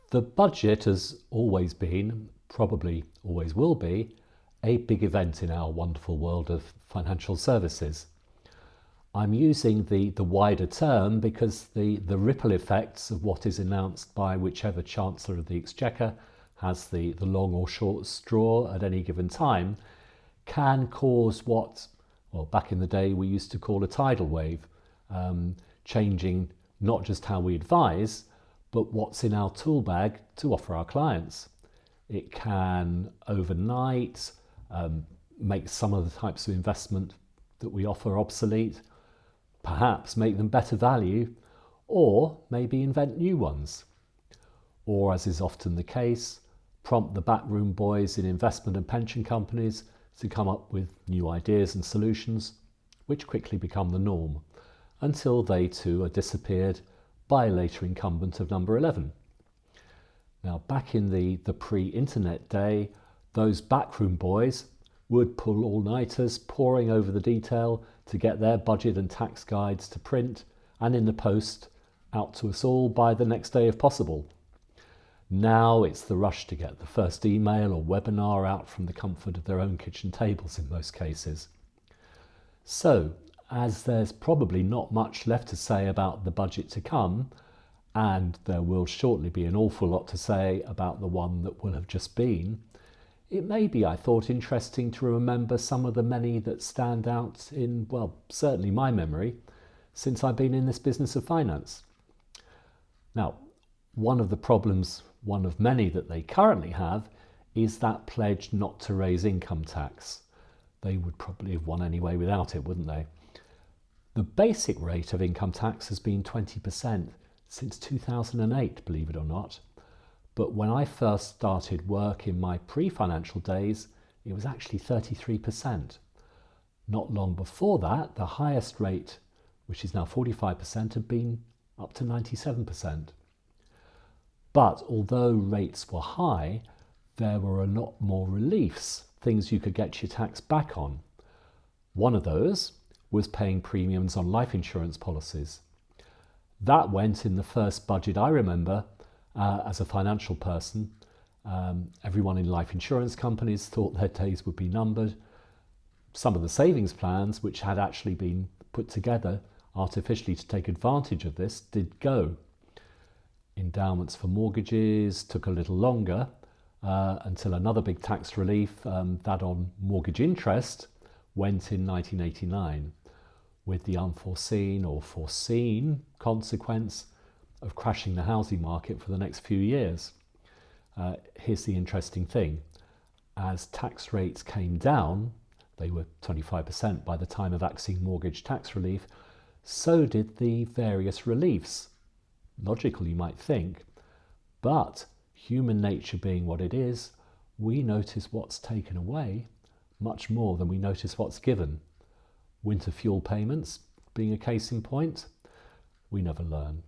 The budget has always been, probably always will be, a big event in our wonderful world of financial services. I'm using the wider term because the ripple effects of what is announced by whichever Chancellor of the Exchequer has the long or short straw at any given time can cause what, well, back in the day we used to call a tidal wave, changing not just how we advise, but what's in our tool bag to offer our clients. It can overnight make some of the types of investment that we offer obsolete, perhaps make them better value, or maybe invent new ones. Or, as is often the case, prompt the backroom boys in investment and pension companies to come up with new ideas and solutions, which quickly become the norm, until they too are disappeared by a later incumbent of number 11. Now, back in the pre-internet day, those backroom boys would pull all-nighters, poring over the detail to get their budget and tax guides to print and in the post out to us all by the next day if possible. Now it's the rush to get the first email or webinar out from the comfort of their own kitchen tables in most cases. So, as there's probably not much left to say about the budget to come, and there will shortly be an awful lot to say about the one that will have just been, it may be, I thought, interesting to remember some of the many that stand out in, well, certainly my memory, since I've been in this business of finance. Now, one of the problems, one of many that they currently have, is that pledge not to raise income tax. They would probably have won anyway without it, wouldn't they? The basic rate of income tax has been 20% since 2008, believe it or not. But when I first started work in my pre-financial days, it was actually 33%. Not long before that, the highest rate, which is now 45%, had been up to 97%. But although rates were high, there were a lot more reliefs, things you could get your tax back on. One of those was paying premiums on life insurance policies. That went in the first budget I remember as a financial person. Everyone in life insurance companies thought their days would be numbered. Some of the savings plans, which had actually been put together artificially to take advantage of this, did go. Endowments for mortgages took a little longer until another big tax relief, that on mortgage interest, went in 1989, with the unforeseen or foreseen consequence of crashing the housing market for the next few years. Here's the interesting thing. As tax rates came down, they were 25% by the time of axing mortgage tax relief, so did the various reliefs. Logical, you might think, but human nature being what it is, we notice what's taken away much more than we notice what's given. Winter fuel payments being a case in point, we never learn.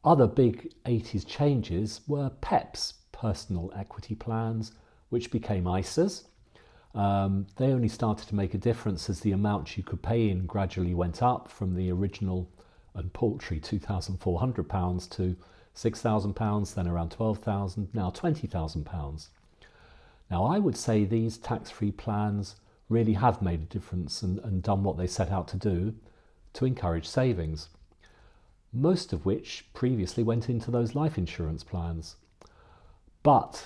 Other big 80s changes were PEPs, personal equity plans, which became ISAs. They only started to make a difference as the amount you could pay in gradually went up from the original and paltry £2,400 to £6,000, then around £12,000, now £20,000. Now, I would say these tax-free plans really have made a difference and done what they set out to do, to encourage savings, most of which previously went into those life insurance plans. But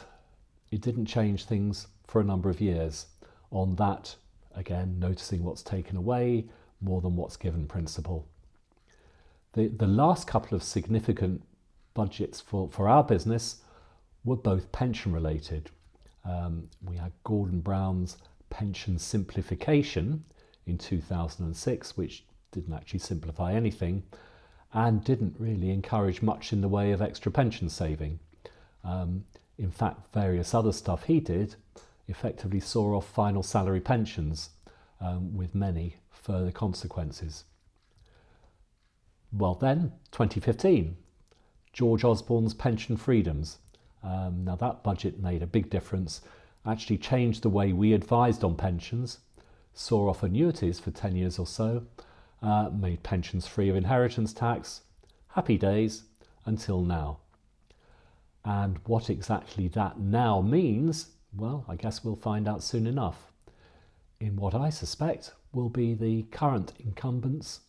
it didn't change things for a number of years on that, again, noticing what's taken away more than what's given principle. The last couple of significant budgets for our business were both pension related. We had Gordon Brown's pension simplification in 2006, which didn't actually simplify anything and didn't really encourage much in the way of extra pension saving. In fact, various other stuff he did effectively saw off final salary pensions with many further consequences. Well then, 2015, George Osborne's Pension Freedoms. Now that budget made a big difference, actually changed the way we advised on pensions, saw off annuities for 10 years or so, made pensions free of inheritance tax. Happy days until now. And what exactly that now means, well, I guess we'll find out soon enough, in what I suspect will be the current incumbent's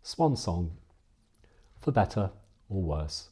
swan song, for better or worse.